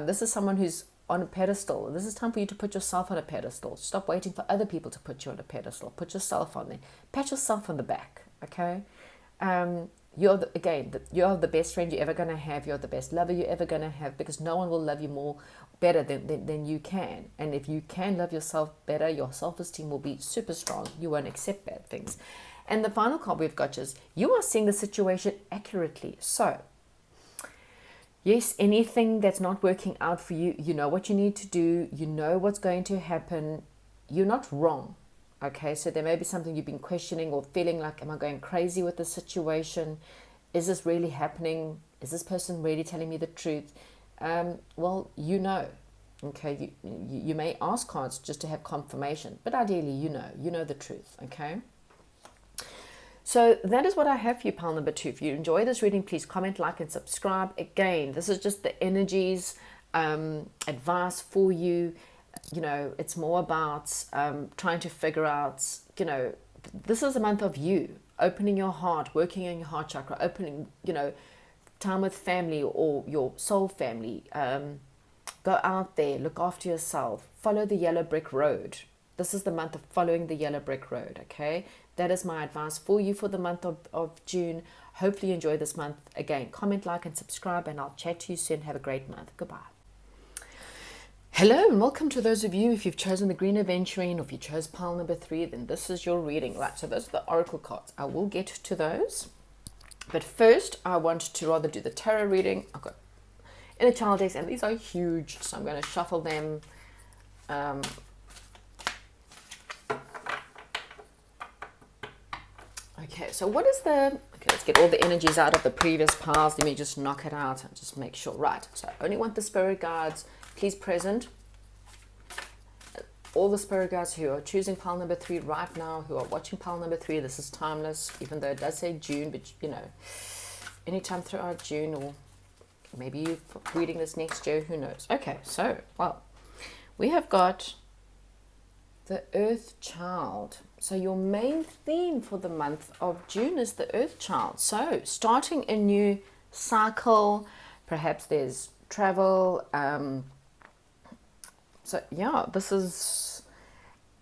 This is someone who's on a pedestal. This is time for you to put yourself on a pedestal. Stop waiting for other people to put you on a pedestal. Put yourself on there. Pat yourself on the back, okay? You're the best friend you're ever going to have. You're the best lover you're ever going to have, because no one will love you better than you can. And if you can love yourself better, your self-esteem will be super strong. You won't accept bad things. And the final card we've got is, you are seeing the situation accurately. So, yes, anything that's not working out for you, you know what you need to do. You know what's going to happen. You're not wrong. Okay, so there may be something you've been questioning or feeling like, am I going crazy with the situation? Is this really happening? Is this person really telling me the truth? Well, okay, you may ask cards just to have confirmation, but ideally you know the truth, okay? So that is what I have for you, pile number 2. If you enjoy this reading, please comment, like, and subscribe. Again, this is just the energies, advice for you. It's more about trying to figure out, this is a month of you opening your heart, working on your heart chakra, opening, time with family or your soul family. Go out there, look after yourself, follow the yellow brick road. This is the month of following the yellow brick road, okay? That is my advice for you for the month of June. Hopefully you enjoy this month. Again, comment, like, and subscribe, and I'll chat to you soon. Have a great month. Goodbye. Hello, and welcome to those of you, if you've chosen the Green Aventurine, or if you chose pile number 3, then this is your reading. Right, so those are the oracle cards. I will get to those. But first, I want to rather do the tarot reading. I've got inner child decks, and these are huge, so I'm going to shuffle them. Okay, so what is let's get all the energies out of the previous piles. Let me just knock it out and just make sure. Right, so I only want the spirit guides, please present. All the spirit guides who are choosing pile number 3 right now, who are watching pile number 3, this is timeless, even though it does say June, but anytime throughout June, or maybe you're reading this next year, who knows. Okay, so, we have got the Earth Child. So your main theme for the month of June is the Earth Child. So starting a new cycle, Perhaps there's travel. So yeah, this is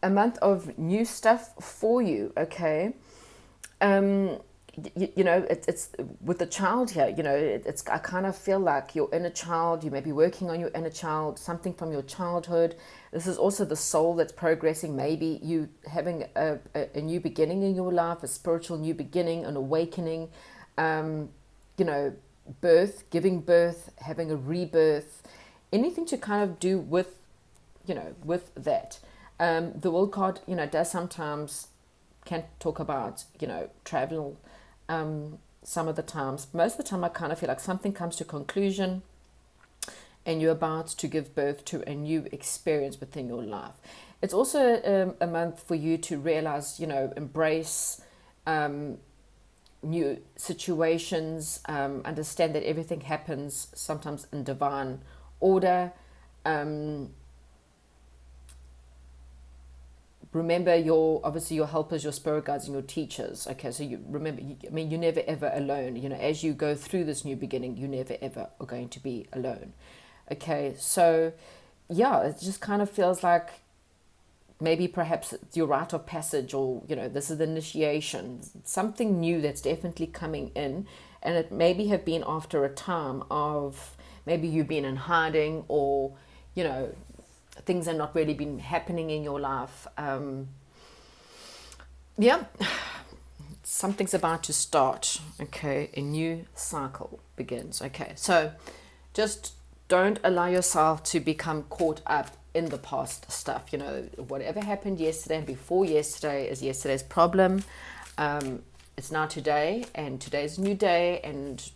a month of new stuff for you, okay? You know, it's with the child here, you know, it's, I kind of feel like your inner child, you may be working on your inner child, something from your childhood. This is also the soul that's progressing. Maybe you having a new beginning in your life, a spiritual new beginning, an awakening, you know, birth, giving birth, having a rebirth, anything to kind of do with, you know, with that. The World card, you know, does sometimes can talk about, you know, travel. Some of the times, most of the time, I kind of feel like something comes to conclusion and you're about to give birth to a new experience within your life. It's also a month for you to realize, you know, embrace new situations, understand that everything happens sometimes in divine order. Remember obviously your helpers, your spirit guides, and your teachers. Okay, so you remember, I mean, you're never ever alone. You know, as you go through this new beginning, you never ever are going to be alone. Okay, so yeah, it just kind of feels like maybe perhaps it's your rite of passage, or, you know, this is the initiation, something new that's definitely coming in. And it maybe have been after a time of maybe you've been in hiding, or, you know, things are not really been happening in your life. Yeah, something's about to start. Okay, a new cycle begins. Okay, so just don't allow yourself to become caught up in the past stuff. You know, whatever happened yesterday and before yesterday is yesterday's problem. It's now today, and today's a new day, and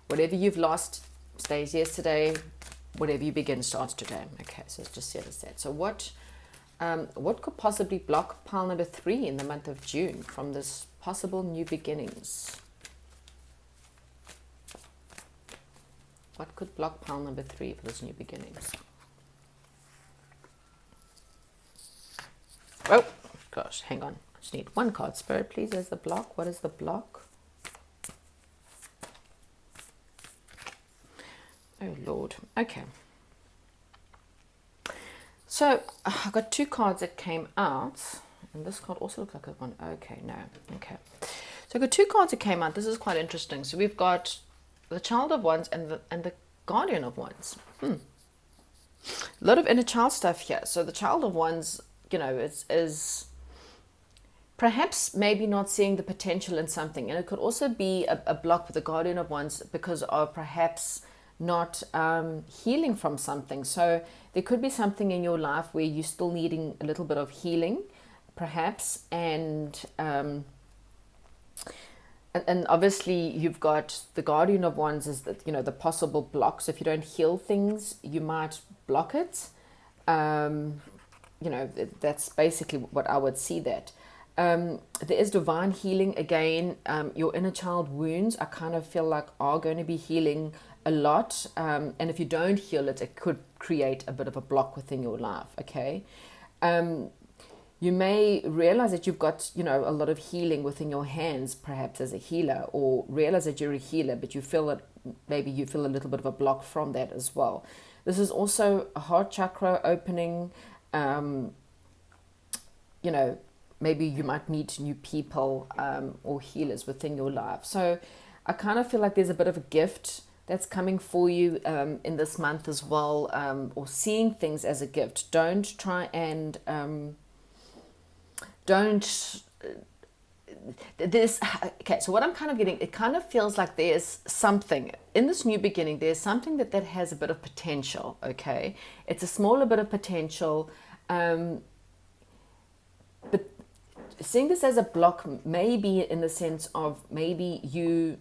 whatever you've lost stays yesterday. Whatever you begin starts today. Okay, so it's just set as that. So what could possibly block pile number 3 in the month of June from this possible new beginnings? What could block pile number 3 for this new beginnings? Oh, gosh, hang on. I just need one card. Spirit, please, as the block. What is the block? Oh, Lord. Okay. So, I got 2 cards that came out. And this card also looks like a one. Okay, no. Okay. So, I got 2 cards that came out. This is quite interesting. So, we've got the Child of Wands and the Guardian of Wands. A lot of inner child stuff here. So, the Child of Wands, you know, is perhaps maybe not seeing the potential in something. And it could also be a block with the Guardian of Wands because of perhaps not healing from something. So there could be something in your life where you're still needing a little bit of healing, perhaps, and obviously you've got the Guardian of Wands is that, you know, the possible blocks. If you don't heal things, you might block it. You know, that's basically what I would see that. There is divine healing again. Your inner child wounds, I kind of feel like are going to be healing a lot. And if you don't heal it, it could create a bit of a block within your life. Okay. You may realize that you've got, you know, a lot of healing within your hands, perhaps as a healer, or realize that you're a healer, but you feel that maybe you feel a little bit of a block from that as well. This is also a heart chakra opening. You know, maybe you might meet new people or healers within your life. So I kind of feel like there's a bit of a gift that's coming for you in this month as well, or seeing things as a gift. Don't try and okay, so what I'm kind of getting, it kind of feels like there's something in this new beginning, there's something that has a bit of potential. Okay, it's a smaller bit of potential, but seeing this as a block, maybe in the sense of maybe you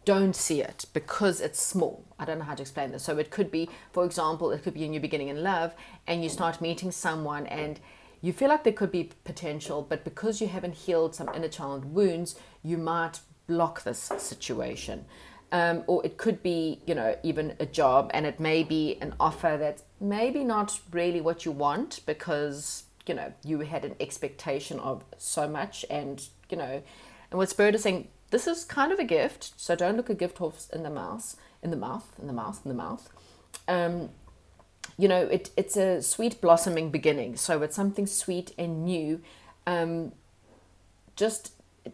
don't see it because it's small. I don't know how to explain this. So it could be, for example, it could be a new beginning in love, and you start meeting someone and you feel like there could be potential, but because you haven't healed some inner child wounds, you might block this situation. Or it could be, you know, even a job, and it may be an offer that's maybe not really what you want because, you know, you had an expectation of so much, and, you know, and what Spirit is saying, this is kind of a gift, so don't look a gift horse in the mouth. in the mouth. It's a sweet blossoming beginning. So it's something sweet and new.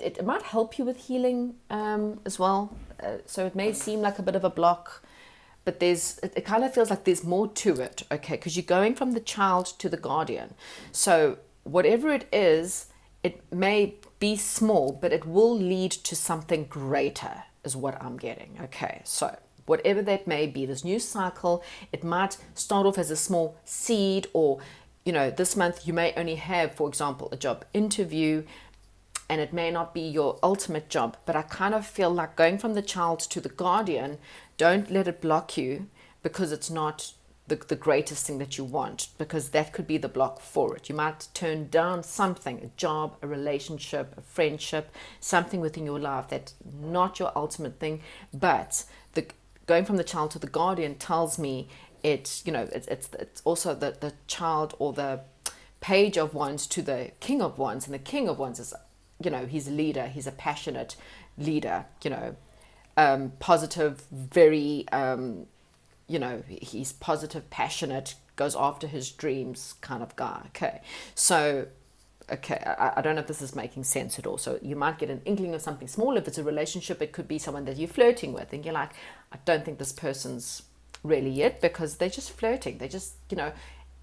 It might help you with healing as well. So it may seem like a bit of a block, but it kind of feels like there's more to it, okay? Because you're going from the child to the guardian. So whatever it is, it may be small, but it will lead to something greater, is what I'm getting, okay? So whatever that may be, this new cycle, it might start off as a small seed, or, this month you may only have, for example, a job interview, and it may not be your ultimate job, but I kind of feel like going from the child to the guardian, don't let it block you because it's not the greatest thing that you want, because that could be the block for it. You might turn down something, a job, a relationship, a friendship, something within your life that's not your ultimate thing, but going from the child to the guardian tells me it's also the child, or the page of wands to the king of wands, and the king of wands is, he's a leader, he's a passionate leader, positive, very, he's positive, passionate, goes after his dreams kind of guy. Okay. So, I don't know if this is making sense at all. So you might get an inkling of something small. If it's a relationship, it could be someone that you're flirting with, and you're like, I don't think this person's really it, because they're just flirting. They just,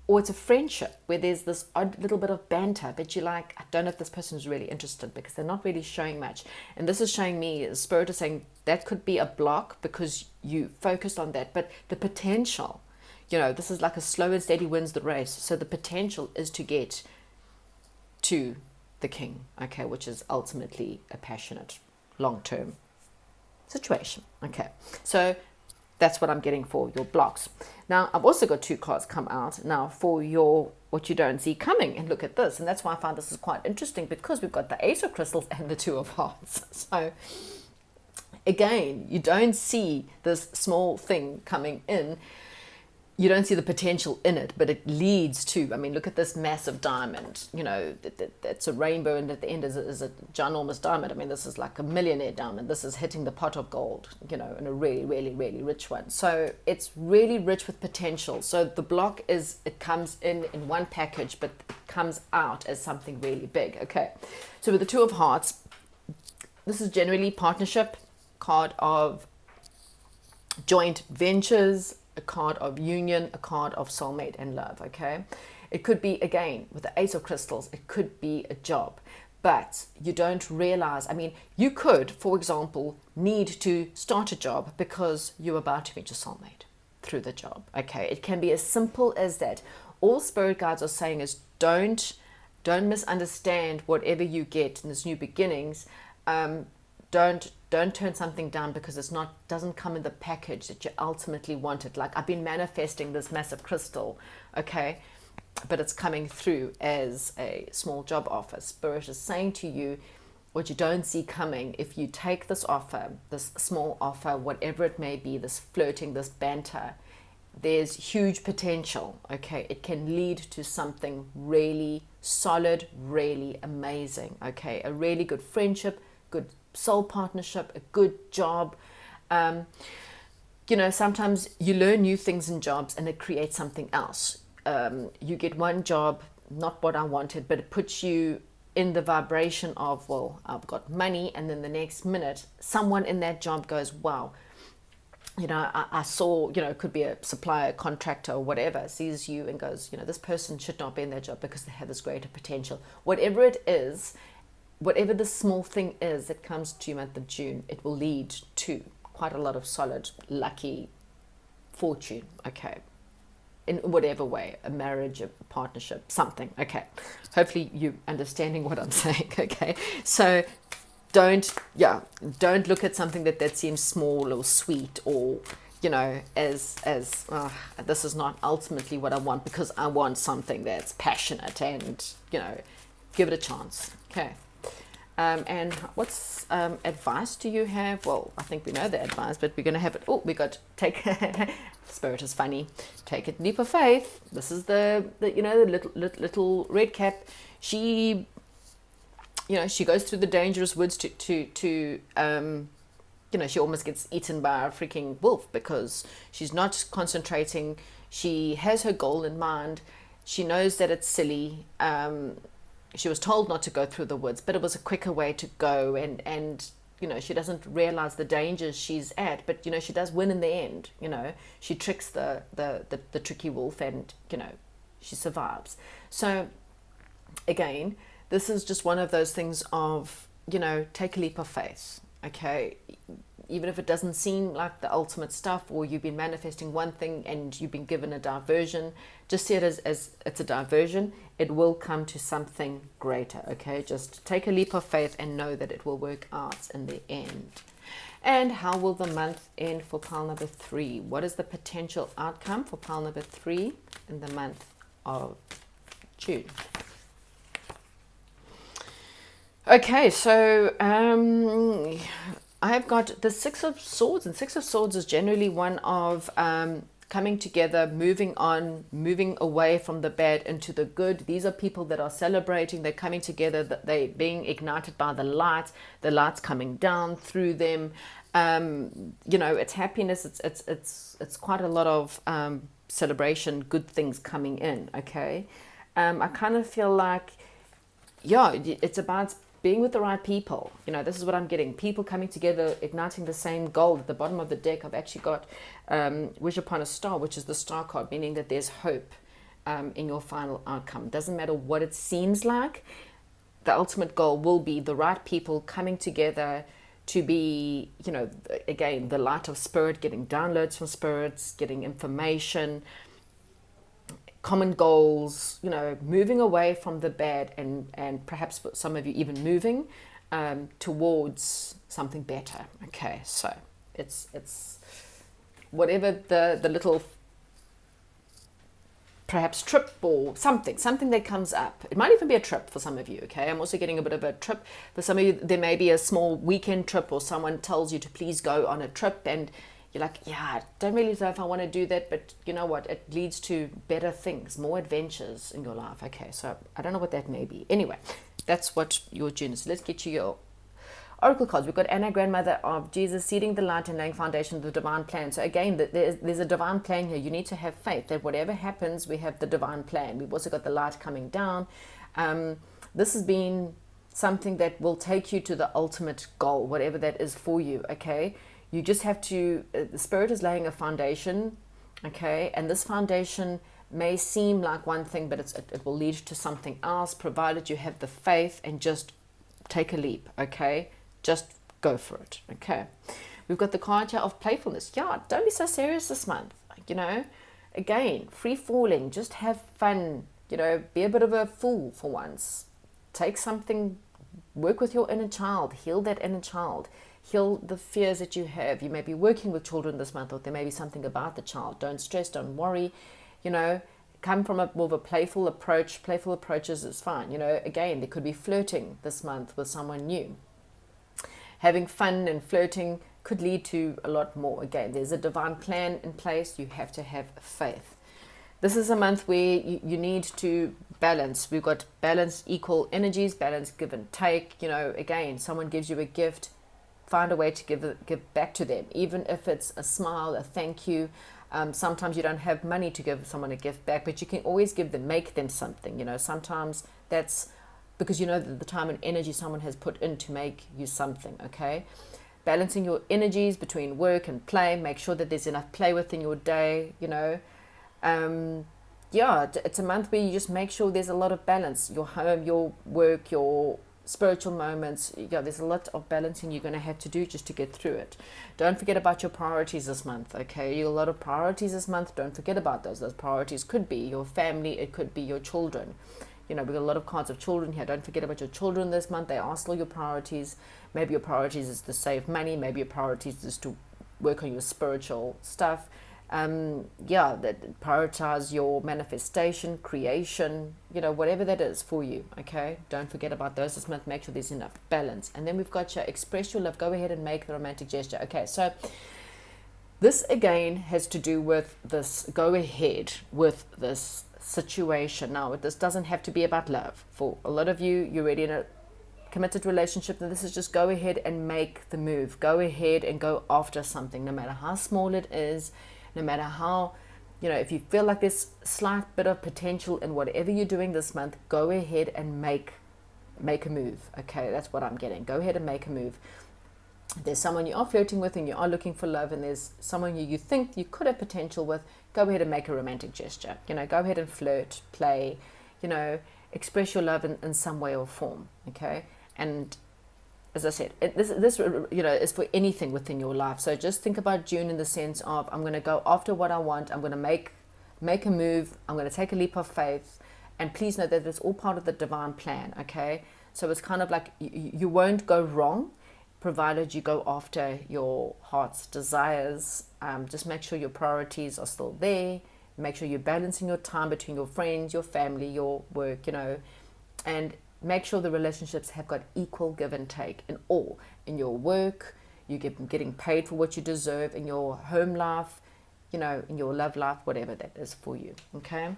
or it's a friendship where there's this odd little bit of banter, but you're like, I don't know if this person is really interested, because they're not really showing much. And this is showing me, Spirit is saying that could be a block because you focused on that. But the potential, this is like a slow and steady wins the race. So the potential is to get to the king, okay, which is ultimately a passionate, long-term situation. Okay, so that's what I'm getting for your blocks. Now, I've also got 2 cards come out now for your what you don't see coming. And look at this. And that's why I find this is quite interesting, because we've got the Ace of Crystals and the 2 of Hearts. So again, you don't see this small thing coming in. You don't see the potential in it, but it leads to, look at this massive diamond, it's a rainbow, and at the end is a ginormous diamond. This is like a millionaire diamond. This is hitting the pot of gold, and a really, really, really rich one. So it's really rich with potential. So the block it comes in one package, but it comes out as something really big. Okay. So with the 2 of Hearts, this is generally partnership, card of joint ventures, a card of union, a card of soulmate and love, okay? It could be, again, with the Ace of Crystals, it could be a job, but you don't realize, you could, for example, need to start a job because you're about to meet your soulmate through the job, okay? It can be as simple as that. All spirit guides are saying is don't misunderstand whatever you get in this new beginnings. Don't turn something down because doesn't come in the package that you ultimately wanted. Like, I've been manifesting this massive crystal, okay, but it's coming through as a small job offer. Spirit is saying to you, what you don't see coming, if you take this offer, this small offer, whatever it may be, this flirting, this banter, there's huge potential, okay? It can lead to something really solid, really amazing, okay? A really good friendship, good soul partnership, a good job. Sometimes you learn new things in jobs and it creates something else. You get one job, not what I wanted, but it puts you in the vibration of, well, I've got money, and then the next minute someone in that job goes, wow, I saw, it could be a supplier, contractor, or whatever, sees you and goes, this person should not be in their job because they have this greater potential. Whatever it is, whatever the small thing is that comes to you month of June, it will lead to quite a lot of solid, lucky fortune, okay? In whatever way, a marriage, a partnership, something, okay? Hopefully you understanding what I'm saying, okay? So don't look at something that seems small or sweet, or, as this is not ultimately what I want, because I want something that's passionate, and, give it a chance, okay? And what's advice do you have? Well, I think we know the advice, but we're going to have it. Oh, we got take Spirit is funny. Take it leap of faith. This is the little red cap. She she goes through the dangerous woods to she almost gets eaten by a freaking wolf because she's not concentrating. She has her goal in mind. She knows that it's silly. She was told not to go through the woods, but it was a quicker way to go, and she doesn't realize the dangers she's at, but she does win in the end. She tricks the tricky wolf, and she survives. So again, this is just one of those things of take a leap of faith. Okay, even if it doesn't seem like the ultimate stuff, or you've been manifesting one thing and you've been given a diversion, just see it as it's a diversion. It will come to something greater. Okay, just take a leap of faith and know that it will work out in the end. And how will the month end for pile number 3? What is the potential outcome for pile number 3 in the month of June? Okay, so I've got the 6 of Swords, and 6 of Swords is generally one of coming together, moving on, moving away from the bad into the good. These are people that are celebrating, they're coming together, that they're being ignited by the light's coming down through them. It's happiness, it's quite a lot of celebration, good things coming in. Okay, I kind of feel like, it's about being with the right people. This is what I'm getting. People coming together, igniting the same goal. At the bottom of the deck, I've actually got Wish Upon a Star, which is the star card, meaning that there's hope in your final outcome. Doesn't matter what it seems like. The ultimate goal will be the right people coming together to be, again, the light of spirit, getting downloads from spirits, getting information, common goals, moving away from the bad, and perhaps for some of you even moving towards something better. Okay, so it's whatever the little perhaps trip or something that comes up. It might even be a trip for some of you. Okay, I'm also getting a bit of a trip for some of you. There may be a small weekend trip, or someone tells you to please go on a trip, and you're like, I don't really know if I want to do that, but you know what? It leads to better things, more adventures in your life. Okay, so I don't know what that may be. Anyway, that's what your June is. Let's get you your oracle cards. We've got Anna, grandmother of Jesus, seeding the light and laying foundation of the divine plan. So again, there's a divine plan here. You need to have faith that whatever happens, we have the divine plan. We've also got the light coming down. This has been something that will take you to the ultimate goal, whatever that is for you. Okay. You just have to, the Spirit is laying a foundation, okay? And this foundation may seem like one thing, but it will lead to something else, provided you have the faith and just take a leap, okay? Just go for it, okay? We've got the card here of playfulness. Don't be so serious this month, Again, free falling, just have fun, be a bit of a fool for once. Take something, work with your inner child, heal that inner child. Heal the fears that you have. You may be working with children this month, or there may be something about the child. Don't stress, don't worry. Come from more of a playful approach. Playful approaches is fine. Again, there could be flirting this month with someone new. Having fun and flirting could lead to a lot more. Again, there's a divine plan in place. You have to have faith. This is a month where you need to balance. We've got balance, equal energies, balance, give and take. Again, someone gives you a gift, find a way to give back to them, even if it's a smile, a thank you. Sometimes you don't have money to give someone a gift back, but you can always make them something. Sometimes that's because the time and energy someone has put in to make you something. Okay, balancing your energies between work and play. Make sure that there's enough play within your day. It's a month where you just make sure there's a lot of balance. Your home, your work, your spiritual moments. There's a lot of balancing you're going to have to do just to get through it. Don't forget about your priorities this month. Okay, you have a lot of priorities this month. Don't forget about those priorities could be your family, it could be your children. We've got a lot of cards of children here. Don't forget about your children this month. They are still your priorities. Maybe your priorities is to save money. Maybe your priorities is to work on your spiritual stuff. That prioritize your manifestation, creation, whatever that is for you. Okay, don't forget about those this month. Make sure there's enough balance. And then we've got your express your love. Go ahead and make the romantic gesture. Okay, so this again has to do with this. Go ahead with this situation. Now, this doesn't have to be about love. For a lot of you, you're already in a committed relationship, then this is just go ahead and make the move. Go ahead and go after something, no matter how small it is, no matter how, if you feel like there's slight bit of potential in whatever you're doing this month, go ahead and make a move. Okay, that's what I'm getting. Go ahead and make a move. There's someone you are flirting with and you are looking for love, and there's someone you think you could have potential with, go ahead and make a romantic gesture. Go ahead and flirt, play, express your love in some way or form. Okay, and as I said, this is for anything within your life. So just think about June in the sense of, I'm going to go after what I want. I'm going to make a move. I'm going to take a leap of faith. And please know that it's all part of the divine plan, okay? So it's kind of like you won't go wrong, provided you go after your heart's desires. Just make sure your priorities are still there. Make sure you're balancing your time between your friends, your family, your work, and make sure the relationships have got equal give and take in your work. You're getting paid for what you deserve in your home life, in your love life, whatever that is for you. Okay.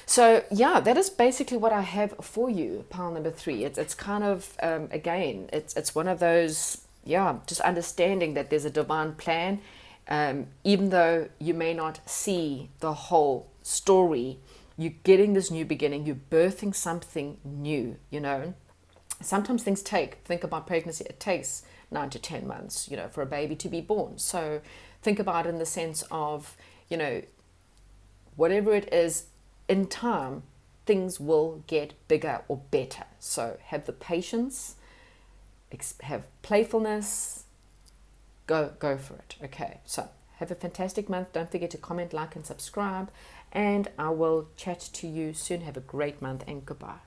So yeah, that is basically what I have for you. Pile number 3. It's kind of, again, it's one of those, just understanding that there's a divine plan. Even though you may not see the whole story, you're getting this new beginning, you're birthing something new, Sometimes things think about pregnancy, it takes 9 to 10 months, for a baby to be born. So think about it in the sense of, whatever it is in time, things will get bigger or better. So have the patience, have playfulness, go for it. Okay, so have a fantastic month. Don't forget to comment, like, and subscribe. And I will chat to you soon. Have a great month and goodbye.